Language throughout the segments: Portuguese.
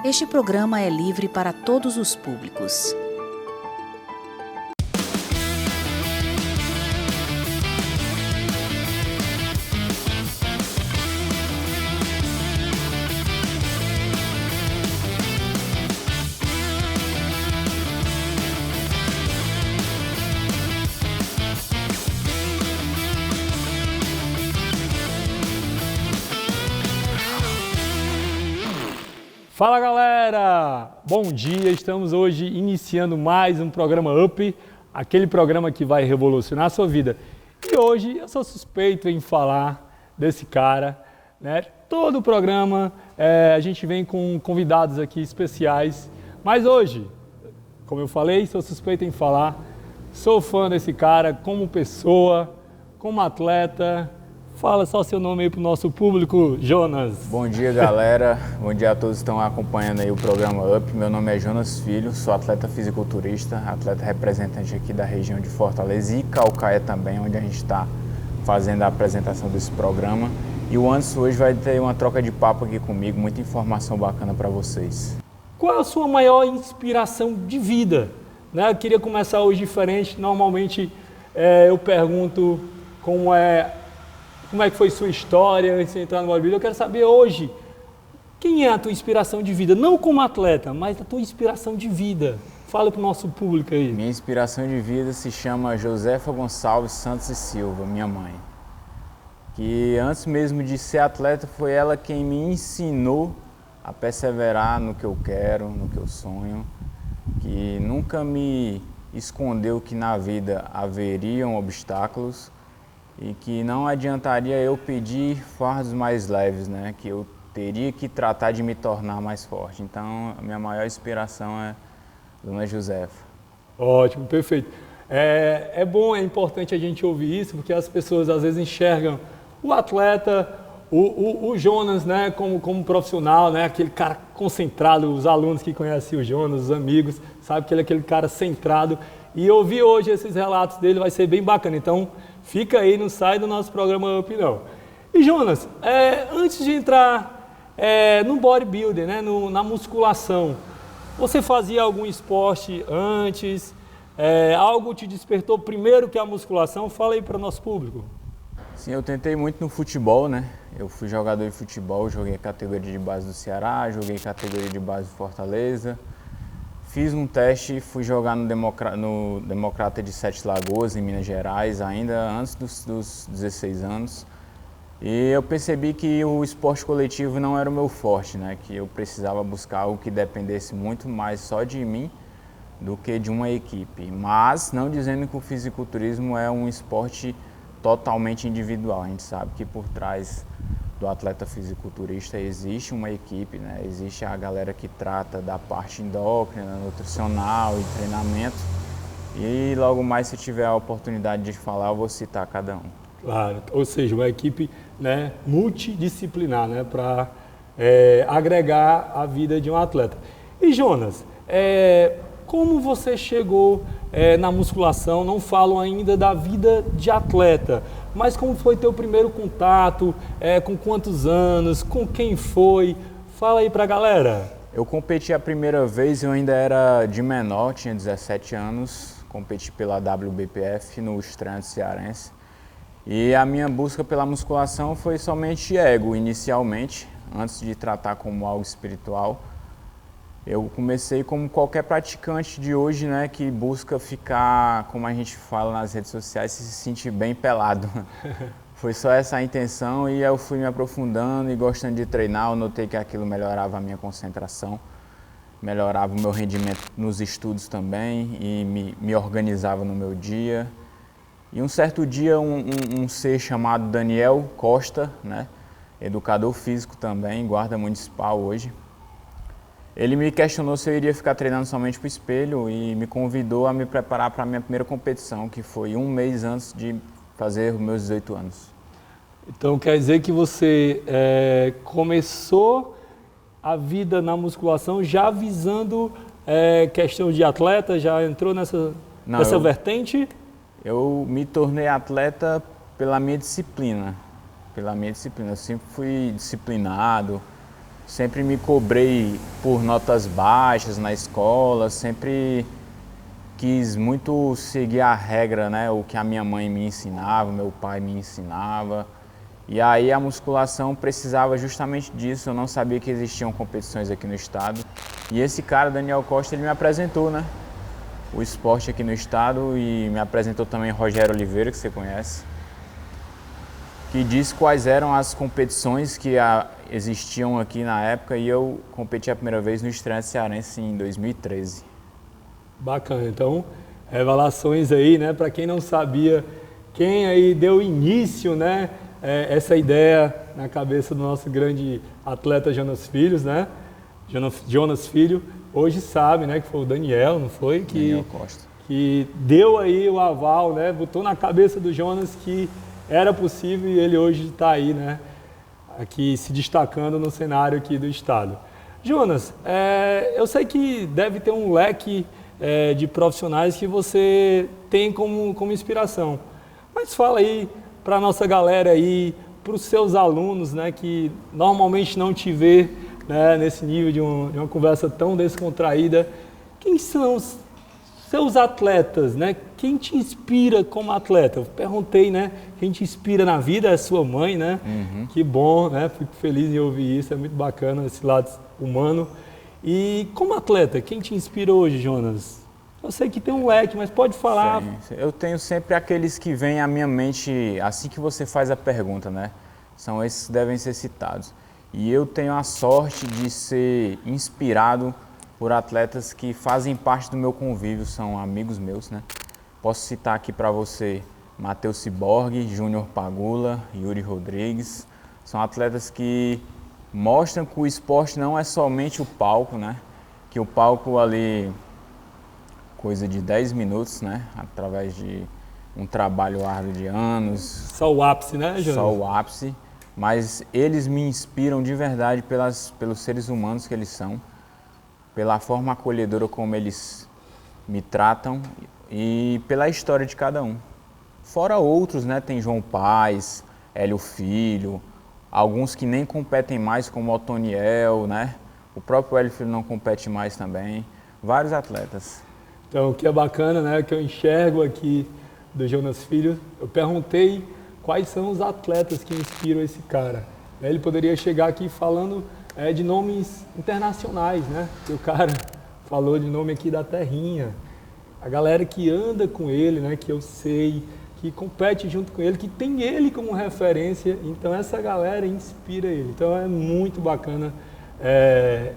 Este programa é livre para todos os públicos. Fala galera, bom dia, estamos hoje iniciando mais um programa UP, aquele programa que vai revolucionar a sua vida. E hoje eu sou suspeito em falar desse cara, né? Todo o programa a gente vem com convidados aqui especiais, mas hoje, como eu falei, sou suspeito em falar, sou fã desse cara como pessoa, como atleta. Fala só seu nome aí pro nosso público, Jonas. Bom dia, galera. Bom dia a todos que estão acompanhando aí o programa UP. Meu nome é Jonas Filho, sou atleta fisiculturista, atleta representante aqui da região de Fortaleza e Caucaia também, onde a gente está fazendo a apresentação desse programa. E o Anderson hoje vai ter uma troca de papo aqui comigo, muita informação bacana para vocês. Qual é a sua maior inspiração de vida? Né? Eu queria começar hoje diferente. Normalmente eu pergunto como é que foi sua história antes de entrar no bodybuilding. Eu quero saber hoje, quem é a tua inspiração de vida? Não como atleta, mas a tua inspiração de vida. Fala para o nosso público aí. Minha inspiração de vida se chama Josefa Gonçalves Santos e Silva, minha mãe. Que antes mesmo de ser atleta, foi ela quem me ensinou a perseverar no que eu quero, no que eu sonho. Que nunca me escondeu que na vida haveriam obstáculos, e que não adiantaria eu pedir fardos mais leves, né? Que eu teria que tratar de me tornar mais forte. Então, a minha maior inspiração é Dona Josefa. Ótimo, perfeito. É bom, é importante a gente ouvir isso, porque as pessoas às vezes enxergam o atleta, o Jonas, né? Como profissional, né? Aquele cara concentrado, os alunos que conhecem o Jonas, os amigos, sabem que ele é aquele cara centrado. E ouvir hoje esses relatos dele vai ser bem bacana. Então, fica aí, não sai do nosso programa UP, não. E Jonas, antes de entrar no bodybuilding, né, na musculação, você fazia algum esporte antes? Algo te despertou primeiro que a musculação? Fala aí para o nosso público. Sim, eu tentei muito no futebol, né? Eu fui jogador de futebol, joguei categoria de base do Ceará, joguei categoria de base do Fortaleza. Fiz um teste e fui jogar no Democrata de Sete Lagoas, em Minas Gerais, ainda antes dos 16 anos. E eu percebi que o esporte coletivo não era o meu forte, né? Que eu precisava buscar algo que dependesse muito mais só de mim do que de uma equipe. Mas não dizendo que o fisiculturismo é um esporte totalmente individual. A gente sabe que por trás do atleta fisiculturista existe uma equipe, né? Existe a galera que trata da parte endócrina, nutricional e treinamento. E logo mais, se tiver a oportunidade de falar, eu vou citar cada um. Claro, ou seja, uma equipe, né, multidisciplinar, né, para agregar a vida de um atleta. E Jonas, como você chegou na musculação? Não falo ainda da vida de atleta, mas como foi teu primeiro contato, com quantos anos, com quem foi? Fala aí pra galera. Eu competi a primeira vez, eu ainda era de menor, tinha 17 anos, competi pela WBPF no Estreante Cearense. E a minha busca pela musculação foi somente ego, inicialmente, antes de tratar como algo espiritual. Eu comecei como qualquer praticante de hoje, né, que busca ficar, como a gente fala nas redes sociais, se sentir bem pelado. Foi só essa a intenção e eu fui me aprofundando e gostando de treinar. Eu notei que aquilo melhorava a minha concentração, melhorava o meu rendimento nos estudos também e me organizava no meu dia. E um certo dia um ser chamado Daniel Costa, né, educador físico também, guarda municipal hoje, ele me questionou se eu iria ficar treinando somente para o espelho e me convidou a me preparar para a minha primeira competição, que foi um mês antes de fazer os meus 18 anos. Então quer dizer que você começou a vida na musculação já visando questão de atleta, já entrou nessa vertente? Eu me tornei atleta pela minha disciplina. Eu sempre fui disciplinado, sempre me cobrei por notas baixas na escola, sempre quis muito seguir a regra, né? O que a minha mãe me ensinava, meu pai me ensinava. E aí a musculação precisava justamente disso, eu não sabia que existiam competições aqui no estado. E esse cara, Daniel Costa, ele me apresentou, né? O esporte aqui no estado e me apresentou também Rogério Oliveira, que você conhece, que disse quais eram as competições que existiam aqui na época e eu competi a primeira vez no Estreante Cearense em 2013. Bacana, então, revelações aí, né? Para quem não sabia, quem aí deu início, né? Essa ideia na cabeça do nosso grande atleta Jonas Filho, né? Jonas Filho, hoje sabe, né? Que foi o Daniel, não foi? Daniel Costa. Que deu aí o aval, né? Botou na cabeça do Jonas que era possível e ele hoje está aí, né? Aqui se destacando no cenário aqui do estado. Jonas, eu sei que deve ter um leque de profissionais que você tem como inspiração. Mas fala aí para a nossa galera aí, para os seus alunos, né, que normalmente não te vê, né, nesse nível de uma conversa tão descontraída. Quem são os seus atletas, né? Quem te inspira como atleta? Eu perguntei, né? Quem te inspira na vida é sua mãe, né? Uhum. Que bom, né? Fico feliz em ouvir isso, é muito bacana esse lado humano. E como atleta, quem te inspira hoje, Jonas? Eu sei que tem um leque, mas pode falar. Sim. Eu tenho sempre aqueles que vêm à minha mente assim que você faz a pergunta, né? São esses que devem ser citados. E eu tenho a sorte de ser inspirado por atletas que fazem parte do meu convívio, são amigos meus, né? Posso citar aqui para você Matheus Ciborgue, Júnior Pagula, Yuri Rodrigues. São atletas que mostram que o esporte não é somente o palco, né? Que o palco ali, coisa de 10 minutos, né? Através de um trabalho árduo de anos. Só o ápice, né, Jonas? Só o ápice. Mas eles me inspiram de verdade pelos seres humanos que eles são, pela forma acolhedora como eles me tratam e pela história de cada um. Fora outros, né? Tem João Paz, Hélio Filho, alguns que nem competem mais, como Otoniel, né? O próprio Hélio Filho não compete mais também. Vários atletas. Então, o que é bacana, né? Que eu enxergo aqui do Jonas Filho, eu perguntei quais são os atletas que inspiram esse cara. Ele poderia chegar aqui falando de nomes internacionais, né? Que o cara falou de nome aqui da terrinha. A galera que anda com ele, né? Que eu sei, que compete junto com ele, que tem ele como referência. Então essa galera inspira ele. Então é muito bacana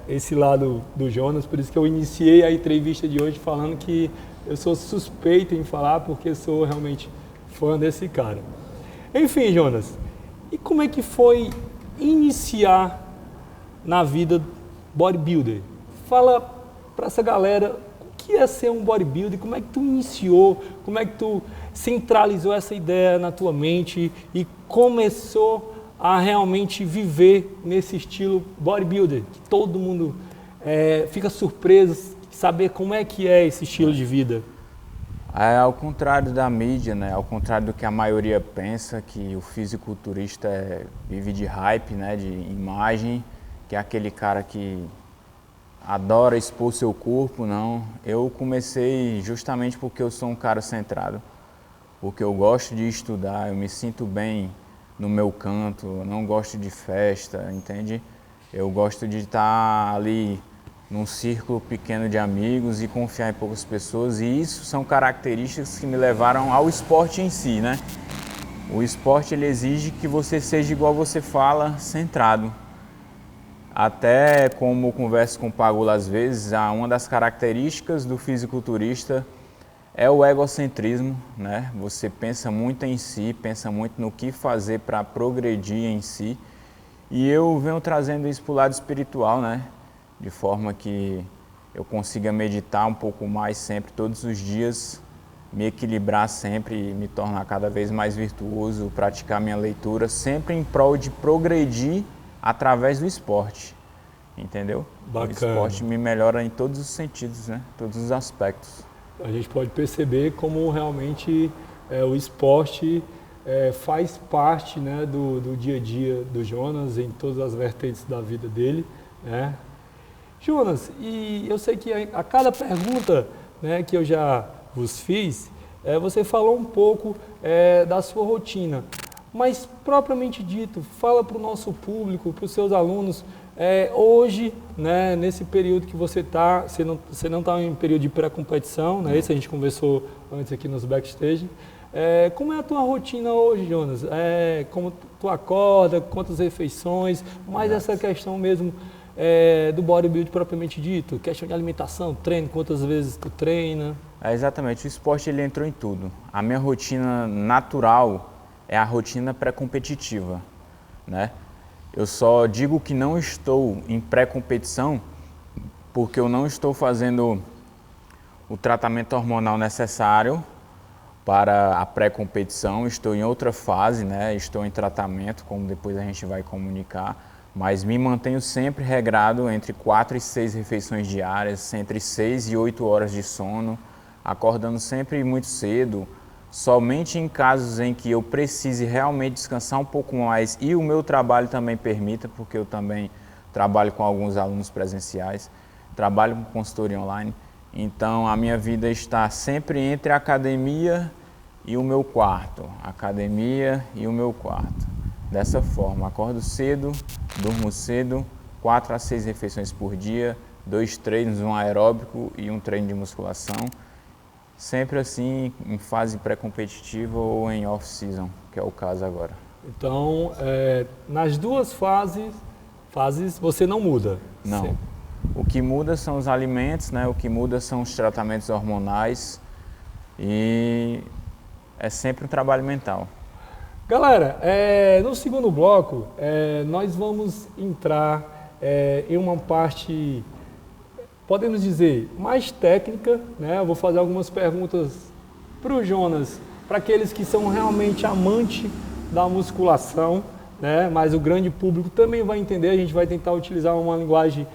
esse lado do Jonas. Por isso que eu iniciei a entrevista de hoje falando que eu sou suspeito em falar porque sou realmente fã desse cara. Enfim, Jonas, e como é que foi iniciar na vida bodybuilder? Fala para essa galera o que é ser um bodybuilder, como é que tu iniciou, como é que tu centralizou essa ideia na tua mente e começou a realmente viver nesse estilo bodybuilder, que todo mundo fica surpreso de saber como é que é esse estilo de vida. Ao contrário da mídia, né? Ao contrário do que a maioria pensa, que o fisiculturista vive de hype, né? De imagem, que é aquele cara que adora expor seu corpo, não. Eu comecei justamente porque eu sou um cara centrado, porque eu gosto de estudar, eu me sinto bem no meu canto, eu não gosto de festa, entende? Eu gosto de estar ali num círculo pequeno de amigos e confiar em poucas pessoas, e isso são características que me levaram ao esporte em si, né? O esporte, ele exige que você seja igual você fala, centrado. Até como eu converso com o Pagula às vezes, uma das características do fisiculturista é o egocentrismo, né? Você pensa muito em si, pensa muito no que fazer para progredir em si, e eu venho trazendo isso para o lado espiritual, né? De forma que eu consiga meditar um pouco mais sempre, todos os dias, me equilibrar sempre e me tornar cada vez mais virtuoso, praticar minha leitura, sempre em prol de progredir através do esporte, entendeu? Bacana. O esporte me melhora em todos os sentidos, né? Todos os aspectos. A gente pode perceber como realmente o esporte faz parte, né, do dia a dia do Jonas, em todas as vertentes da vida dele, né? Jonas, e eu sei que a cada pergunta, né, que eu já vos fiz, você falou um pouco da sua rotina, mas propriamente dito, fala para o nosso público, para os seus alunos, hoje, né, nesse período que você está, você não está em período de pré-competição, né, isso a gente conversou antes aqui nos backstage. Como é a tua rotina hoje, Jonas? Como tu acorda, quantas refeições, mais essa questão mesmo do bodybuilding propriamente dito, questão de alimentação, treino, quantas vezes tu treina? Exatamente, o esporte ele entrou em tudo. A minha rotina natural é a rotina pré-competitiva, né? Eu só digo que não estou em pré-competição porque eu não estou fazendo o tratamento hormonal necessário para a pré-competição, estou em outra fase, né? Estou em tratamento, como depois a gente vai comunicar, mas me mantenho sempre regrado entre 4 e 6 refeições diárias, entre 6 e 8 horas de sono, acordando sempre muito cedo, somente em casos em que eu precise realmente descansar um pouco mais e o meu trabalho também permita, porque eu também trabalho com alguns alunos presenciais, trabalho com consultoria online, então a minha vida está sempre entre a academia e o meu quarto, academia e o meu quarto. Dessa forma, acordo cedo, durmo cedo, 4 a 6 refeições por dia, 2 treinos, um aeróbico e um treino de musculação. Sempre assim, em fase pré-competitiva ou em off-season, que é o caso agora. Então, nas duas fases você não muda? Não. Sempre. O que muda são os alimentos, né? O que muda são os tratamentos hormonais e é sempre um trabalho mental. Galera, no segundo bloco, nós vamos entrar em uma parte, podemos dizer, mais técnica, né? Eu vou fazer algumas perguntas para o Jonas, para aqueles que são realmente amantes da musculação, né? Mas o grande público também vai entender, a gente vai tentar utilizar uma linguagem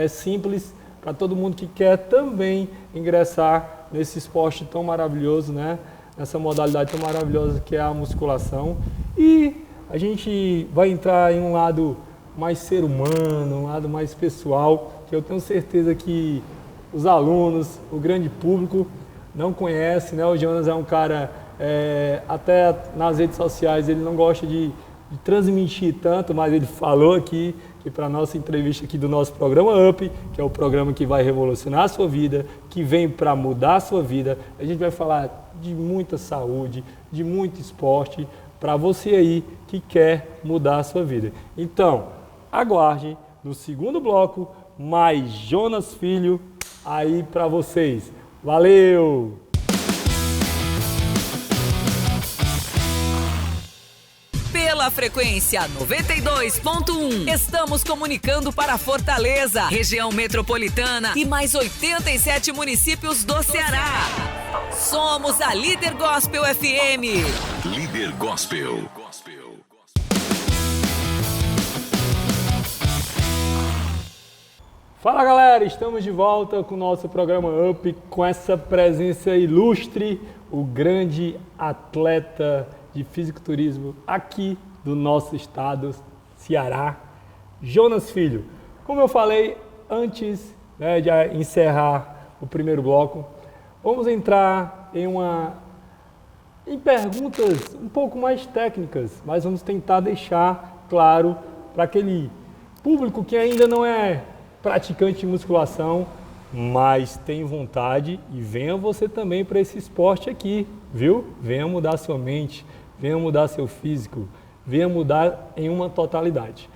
simples para todo mundo que quer também ingressar nesse esporte tão maravilhoso, né? Nessa modalidade tão maravilhosa que é a musculação. E a gente vai entrar em um lado mais ser humano, um lado mais pessoal, que eu tenho certeza que os alunos, o grande público não conhece, né? O Jonas é um cara, até nas redes sociais ele não gosta de transmitir tanto, mas ele falou aqui que para a nossa entrevista aqui do nosso programa UP, que é o programa que vai revolucionar a sua vida, que vem para mudar a sua vida, a gente vai falar de muita saúde, de muito esporte, para você aí que quer mudar a sua vida. Então, aguarde no segundo bloco mais Jonas Filho aí para vocês. Valeu! Pela frequência 92.1, estamos comunicando para Fortaleza, região metropolitana e mais 87 municípios do Ceará. Somos a Líder Gospel FM. Líder Gospel. Fala galera, estamos de volta com o nosso programa UP, com essa presença ilustre, o grande atleta de fisiculturismo aqui do nosso estado, Ceará, Jonas Filho. Como eu falei antes, né, de encerrar o primeiro bloco, vamos entrar em perguntas um pouco mais técnicas, mas vamos tentar deixar claro para aquele público que ainda não é praticante de musculação, mas tem vontade, e venha você também para esse esporte aqui, viu? Venha mudar sua mente, venha mudar seu físico, venha mudar em uma totalidade.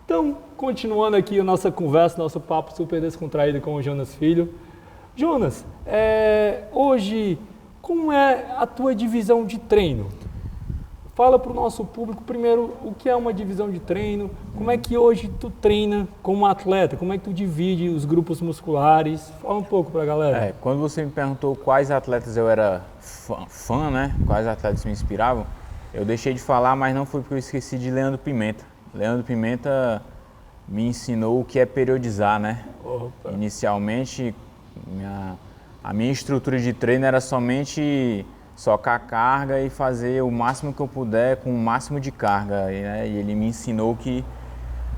Então, continuando aqui a nossa conversa, nosso papo super descontraído com o Jonas Filho. Jonas, hoje, como é a tua divisão de treino? Fala para o nosso público primeiro o que é uma divisão de treino, como é que hoje tu treina como atleta, como é que tu divide os grupos musculares, fala um pouco para a galera. Quando você me perguntou quais atletas eu era fã, né, quais atletas me inspiravam, eu deixei de falar, mas não foi porque eu esqueci de Leandro Pimenta. Leandro Pimenta me ensinou o que é periodizar, né? Opa. Inicialmente, a minha estrutura de treino era somente socar carga e fazer o máximo que eu puder com o máximo de carga. E ele me ensinou que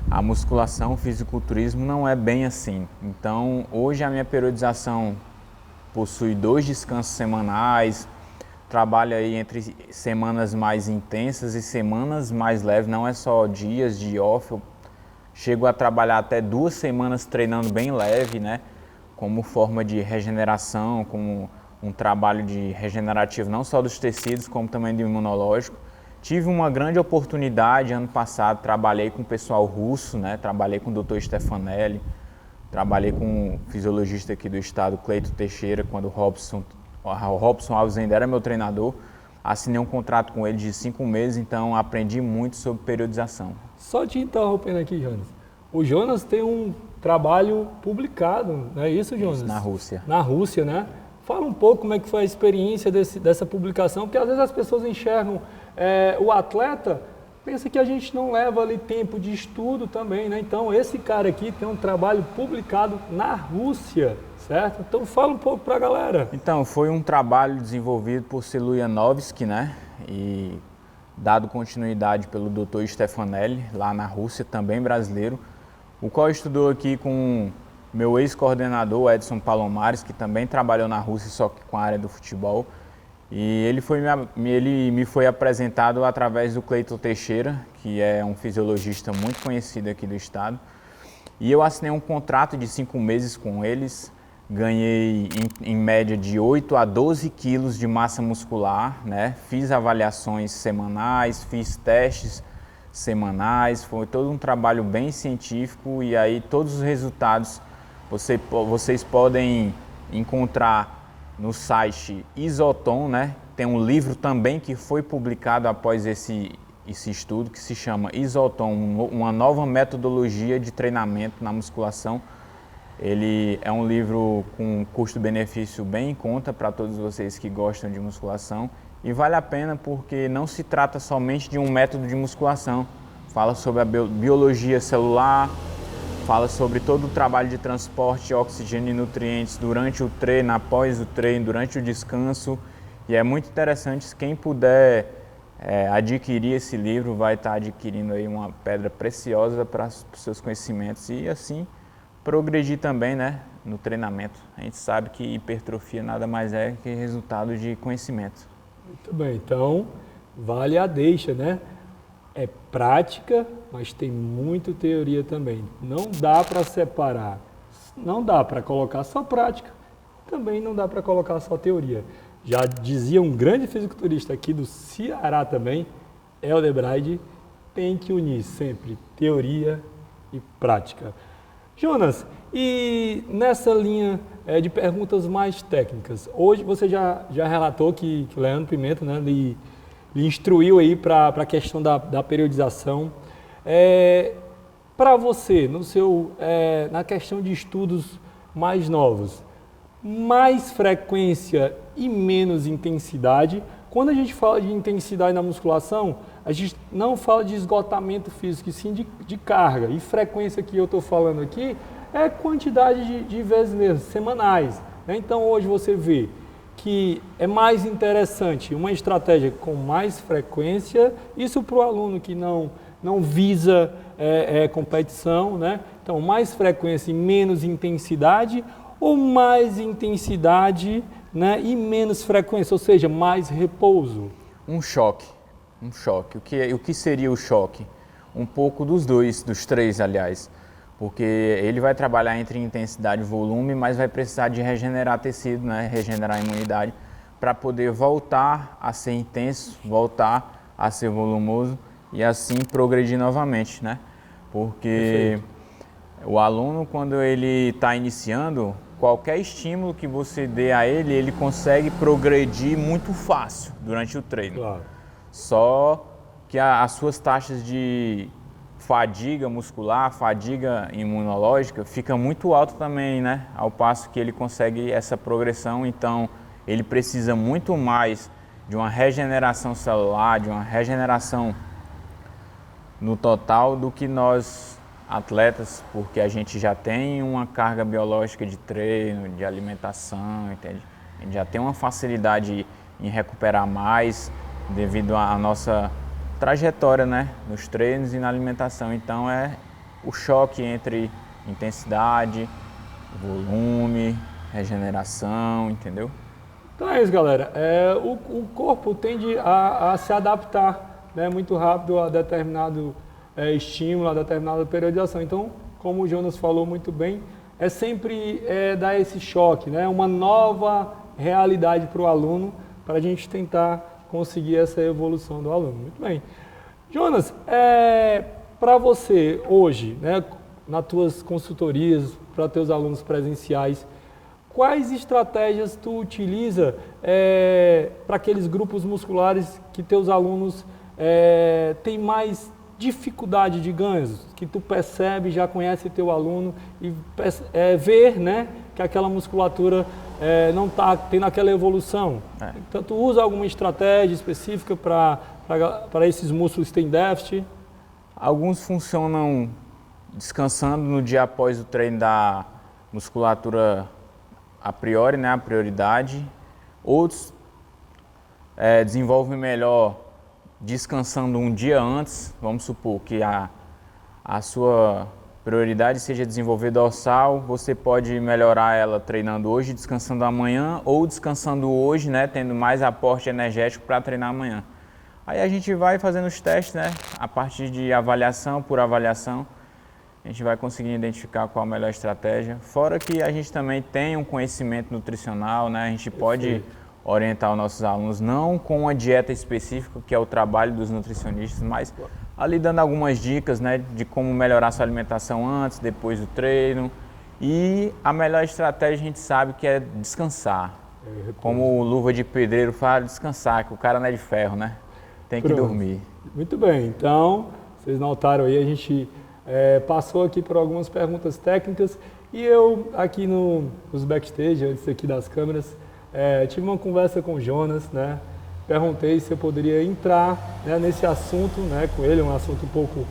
a musculação, o fisiculturismo não é bem assim. Então, hoje a minha periodização possui 2 descansos semanais, trabalho aí entre semanas mais intensas e semanas mais leves, não é só dias de off, eu chego a trabalhar até 2 semanas treinando bem leve, né? Como forma de regeneração, como um trabalho de regenerativo não só dos tecidos, como também do imunológico. Tive uma grande oportunidade ano passado, trabalhei com o pessoal russo, né? Trabalhei com o Dr. Stefanelli, trabalhei com o fisiologista aqui do estado, Cleito Teixeira, quando o Robson Alves ainda era meu treinador. Assinei um contrato com ele de 5 meses, então aprendi muito sobre periodização. Só te interrompendo aqui, Jonas. O Jonas tem um trabalho publicado, não é isso, Jonas? Isso, na Rússia. Na Rússia, né? Fala um pouco como é que foi a experiência dessa publicação, porque às vezes as pessoas enxergam o atleta, pensa que a gente não leva ali tempo de estudo também, né? Então, esse cara aqui tem um trabalho publicado na Rússia, certo? Então, fala um pouco para a galera. Então, foi um trabalho desenvolvido por Siluyanovski, né? E dado continuidade pelo Dr. Stefanelli, lá na Rússia, também brasileiro, o qual estudou aqui com meu ex-coordenador, Edson Palomares, que também trabalhou na Rússia, só que com a área do futebol. E ele me foi apresentado através do Cleito Teixeira, que é um fisiologista muito conhecido aqui do estado. E eu assinei um contrato de 5 meses com eles, ganhei em média de 8 a 12 quilos de massa muscular, né? Fiz avaliações semanais, fiz testes semanais, foi todo um trabalho bem científico e aí todos os resultados vocês podem encontrar no site Isoton, né? Tem um livro também que foi publicado após esse estudo que se chama Isoton, uma nova metodologia de treinamento na musculação. Ele é um livro com custo-benefício bem em conta para todos vocês que gostam de musculação e vale a pena porque não se trata somente de um método de musculação. Fala sobre a biologia celular, fala sobre todo o trabalho de transporte de oxigênio e nutrientes durante o treino, após o treino, durante o descanso. E é muito interessante, quem puder adquirir esse livro vai estar adquirindo aí uma pedra preciosa para os seus conhecimentos e assim progredir também, né, no treinamento. A gente sabe que hipertrofia nada mais é que resultado de conhecimento. Muito bem, então vale a deixa, né? É prática, mas tem muito teoria também. Não dá para separar, não dá para colocar só prática, também não dá para colocar só teoria. Já dizia um grande fisiculturista aqui do Ceará também, Helder Braide, tem que unir sempre teoria e prática. Jonas, e nessa linha de perguntas mais técnicas, hoje você já relatou que Leandro Pimenta, né, lhe instruiu aí para a questão da periodização. Para você, na questão de estudos mais novos, mais frequência e menos intensidade. Quando a gente fala de intensidade na musculação, a gente não fala de esgotamento físico, e sim de carga. E frequência que eu estou falando aqui é quantidade de vezes mesmo, semanais, né? Então hoje você vê que é mais interessante uma estratégia com mais frequência, isso para o aluno que não visa competição, né? Então mais frequência e menos intensidade, ou mais intensidade, né, e menos frequência, ou seja, mais repouso. Um choque. O que seria o choque? Um pouco dos três, aliás. Porque ele vai trabalhar entre intensidade e volume, mas vai precisar de regenerar tecido, né, regenerar a imunidade, para poder voltar a ser intenso, voltar a ser volumoso e assim progredir novamente, né? Porque o aluno, quando ele está iniciando, qualquer estímulo que você dê a ele, ele consegue progredir muito fácil durante o treino. Claro. Só que as suas taxas de fadiga muscular, fadiga imunológica, fica muito alto também, né? Ao passo que ele consegue essa progressão, então ele precisa muito mais de uma regeneração celular, de uma regeneração no total do que nós atletas, porque a gente já tem uma carga biológica de treino, de alimentação, entende? A gente já tem uma facilidade em recuperar mais devido à nossa trajetória, né, nos treinos e na alimentação. Então o choque entre intensidade, volume, regeneração, entendeu? Então é isso, galera. O corpo tende a se adaptar, né, muito rápido a determinado estímulo, a determinada periodização. Então, como o Jonas falou muito bem, é sempre dar esse choque, né, uma nova realidade para o aluno, para a gente tentar conseguir essa evolução do aluno. Muito bem. Jonas, para você hoje, né, nas tuas consultorias, para teus alunos presenciais, quais estratégias tu utiliza para aqueles grupos musculares que teus alunos têm mais dificuldade de ganhos, que tu percebe, já conhece teu aluno e ver, né, que aquela musculatura não está tendo aquela evolução? Então tu usa alguma estratégia específica para esses músculos que têm déficit? Alguns funcionam descansando no dia após o treino da musculatura a priori, né, a prioridade. Outros desenvolvem melhor descansando um dia antes. Vamos supor que a sua prioridade seja desenvolver dorsal, você pode melhorar ela treinando hoje, descansando amanhã, ou descansando hoje, né, tendo mais aporte energético para treinar amanhã. Aí a gente vai fazendo os testes, né, a partir de avaliação por avaliação, a gente vai conseguindo identificar qual a melhor estratégia. Fora que a gente também tem um conhecimento nutricional, né, a gente pode orientar os nossos alunos, não com uma dieta específica, que é o trabalho dos nutricionistas, mas ali dando algumas dicas, né, de como melhorar sua alimentação antes, depois do treino. E a melhor estratégia a gente sabe que é descansar. Como o Luva de Pedreiro fala, descansar, que o cara não é de ferro, né? Tem que dormir. Muito bem, então, vocês notaram aí, a gente passou aqui por algumas perguntas técnicas e eu aqui nos backstage, antes aqui das câmeras, tive uma conversa com o Jonas, né? Perguntei se eu poderia entrar, né, nesse assunto, né, com ele, um assunto um pouco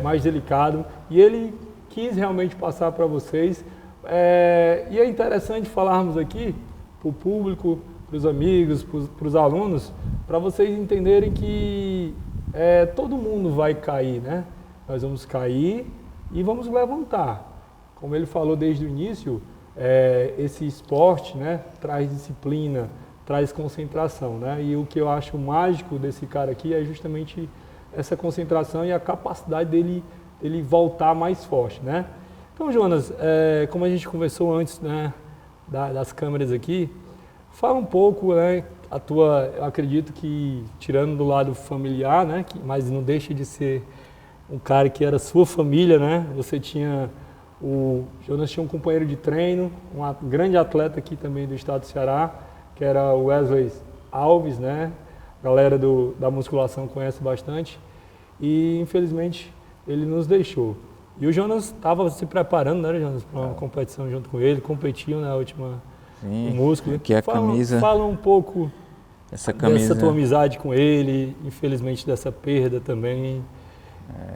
mais delicado, e ele quis realmente passar para vocês. E é interessante falarmos aqui para o público, para os amigos, para os alunos, para vocês entenderem que todo mundo vai cair, né? Nós vamos cair e vamos levantar. Como ele falou desde o início, esse esporte, né, traz disciplina, traz concentração, né? E o que eu acho mágico desse cara aqui é justamente essa concentração e a capacidade dele voltar mais forte, né? Então, Jonas, como a gente conversou antes, né, das câmeras aqui, fala um pouco, né, eu acredito que, tirando do lado familiar, né, mas não deixa de ser um cara que era sua família, né? O Jonas tinha um companheiro de treino, um grande atleta aqui também do estado do Ceará, que era o Wesley Alves, né? A galera da musculação conhece bastante. E, infelizmente, ele nos deixou. E o Jonas estava se preparando, né, Jonas, para uma competição junto com ele, competiu na última músculo. Aqui é a camisa. Fala um pouco dessa tua amizade com ele, infelizmente dessa perda também.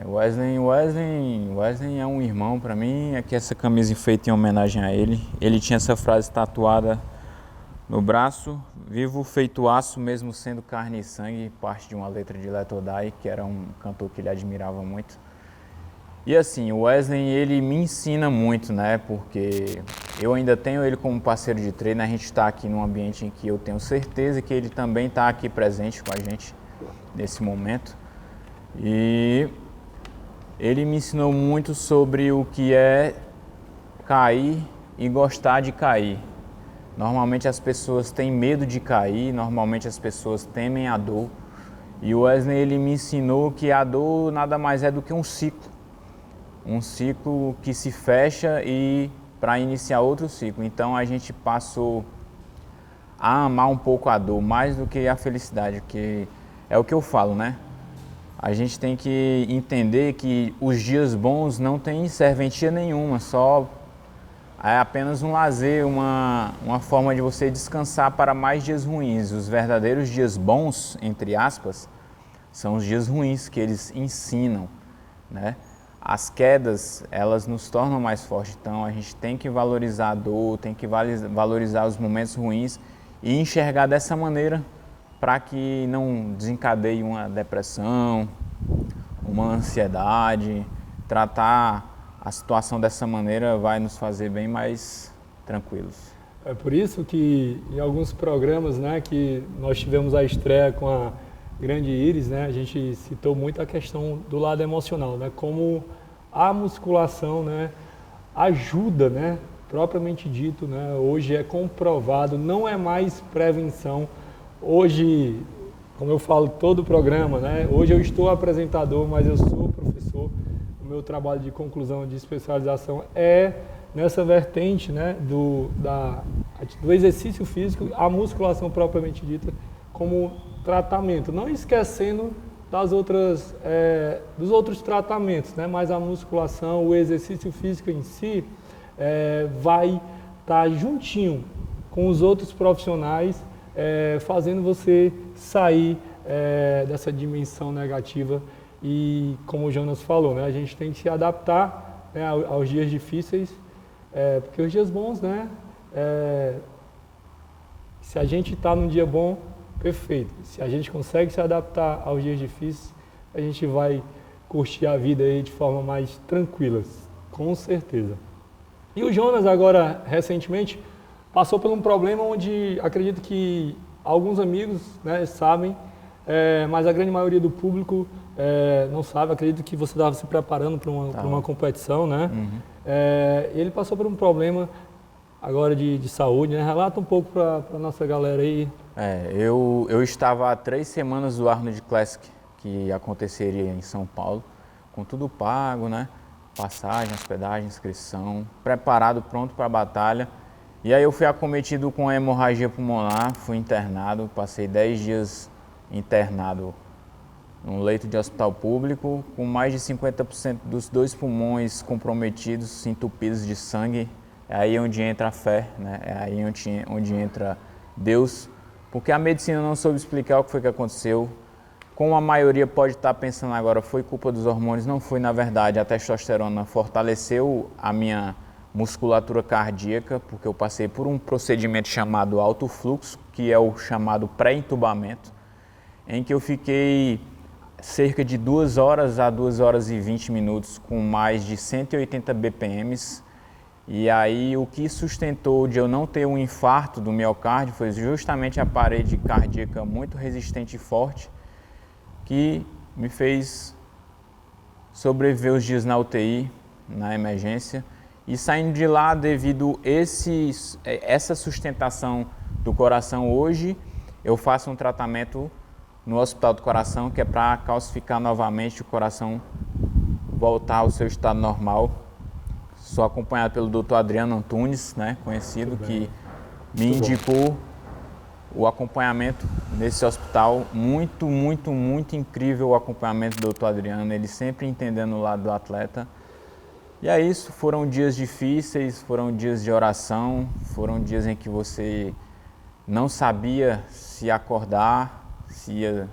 Wesley é um irmão para mim. Aqui essa camisa feita em homenagem a ele. Ele tinha essa frase tatuada no braço: vivo feito aço, mesmo sendo carne e sangue, parte de uma letra de Let Or Die, que era um cantor que ele admirava muito. E assim, o Wesley, ele me ensina muito, né? Porque eu ainda tenho ele como parceiro de treino. A gente está aqui num ambiente em que eu tenho certeza que ele também está aqui presente com a gente nesse momento. E ele me ensinou muito sobre o que é cair e gostar de cair. Normalmente as pessoas têm medo de cair, normalmente as pessoas temem a dor. E o Wesley, ele me ensinou que a dor nada mais é do que um ciclo. Um ciclo que se fecha e para iniciar outro ciclo. Então a gente passou a amar um pouco a dor, mais do que a felicidade, que é o que eu falo, né? A gente tem que entender que os dias bons não têm serventia nenhuma, só é apenas um lazer, uma forma de você descansar para mais dias ruins. Os verdadeiros dias bons, entre aspas, são os dias ruins que eles ensinam, né? As quedas, elas nos tornam mais fortes, então a gente tem que valorizar a dor, tem que valorizar os momentos ruins e enxergar dessa maneira para que não desencadeie uma depressão, uma ansiedade. tratar a situação dessa maneira vai nos fazer bem mais tranquilos. É por isso que em alguns programas, né, que nós tivemos a estreia com a grande Iris, né, a gente citou muito a questão do lado emocional, né, como a musculação, né, ajuda, né, propriamente dito, né, hoje é comprovado, não é mais prevenção. Hoje, como eu falo todo o programa, né, hoje eu estou apresentador, mas eu sou professor. O meu trabalho de conclusão de especialização é nessa vertente, né, do exercício físico, a musculação propriamente dita, como tratamento, não esquecendo dos outros tratamentos, né, mas a musculação, o exercício físico em si, vai estar juntinho com os outros profissionais, fazendo você sair dessa dimensão negativa. E como o Jonas falou, né, a gente tem que se adaptar, né, aos dias difíceis, porque os dias bons, né, se a gente está num dia bom, perfeito. Se a gente consegue se adaptar aos dias difíceis, a gente vai curtir a vida aí de forma mais tranquila, com certeza. E o Jonas agora, recentemente, passou por um problema onde acredito que alguns amigos, né, sabem, mas a grande maioria do público não sabe. Acredito que você estava se preparando para uma competição, né? Uhum. Ele passou por um problema agora de saúde, né? Relata um pouco para a nossa galera aí. Eu estava há 3 semanas do Arnold Classic, que aconteceria em São Paulo, com tudo pago, né? Passagem, hospedagem, inscrição, preparado, pronto para a batalha. E aí eu fui acometido com hemorragia pulmonar, fui internado, passei 10 dias internado num leito de hospital público, com mais de 50% dos 2 pulmões comprometidos, entupidos de sangue. É aí onde entra a fé, né? É aí onde entra Deus, porque a medicina não soube explicar o que foi que aconteceu. Como a maioria pode estar pensando agora, foi culpa dos hormônios, não foi, na verdade. A testosterona fortaleceu a minha musculatura cardíaca, porque eu passei por um procedimento chamado alto fluxo, que é o chamado pré-intubamento, em que eu fiquei cerca de 2 horas a 2 horas e 20 minutos com mais de 180 BPMs. E aí o que sustentou de eu não ter um infarto do miocárdio foi justamente a parede cardíaca muito resistente e forte, que me fez sobreviver os dias na UTI, na emergência. E saindo de lá, devido essa sustentação do coração, hoje eu faço um tratamento no Hospital do Coração, que é para calcificar novamente o coração, voltar ao seu estado normal. Sou acompanhado pelo Dr. Adriano Antunes, né, conhecido, que me indicou o acompanhamento nesse hospital. Muito, muito, muito incrível o acompanhamento do Dr. Adriano, ele sempre entendendo o lado do atleta. E é isso, foram dias difíceis, foram dias de oração, foram dias em que você não sabia se acordar, se ia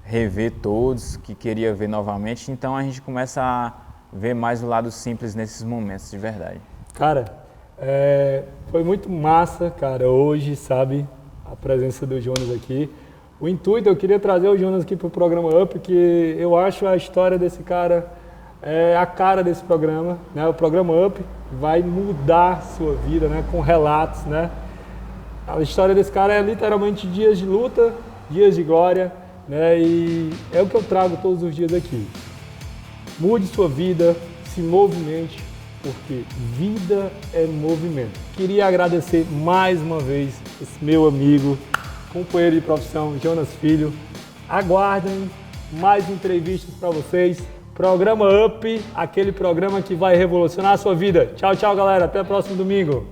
rever todos, que queria ver novamente. Então a gente começa a ver mais o lado simples nesses momentos, de verdade. Cara, foi muito massa, cara, hoje, sabe, a presença do Jonas aqui. O intuito, eu queria trazer o Jonas aqui para o programa Up, porque eu acho a história desse cara a cara desse programa, né? O programa Up vai mudar sua vida, né? Com relatos, né? A história desse cara é literalmente dias de luta, dias de glória, né? E é o que eu trago todos os dias aqui. Mude sua vida, se movimente, porque vida é movimento. Queria agradecer mais uma vez esse meu amigo, companheiro de profissão, Jonas Filho. Aguardem mais entrevistas para vocês. Programa Up, aquele programa que vai revolucionar a sua vida. Tchau, tchau, galera. Até o próximo domingo.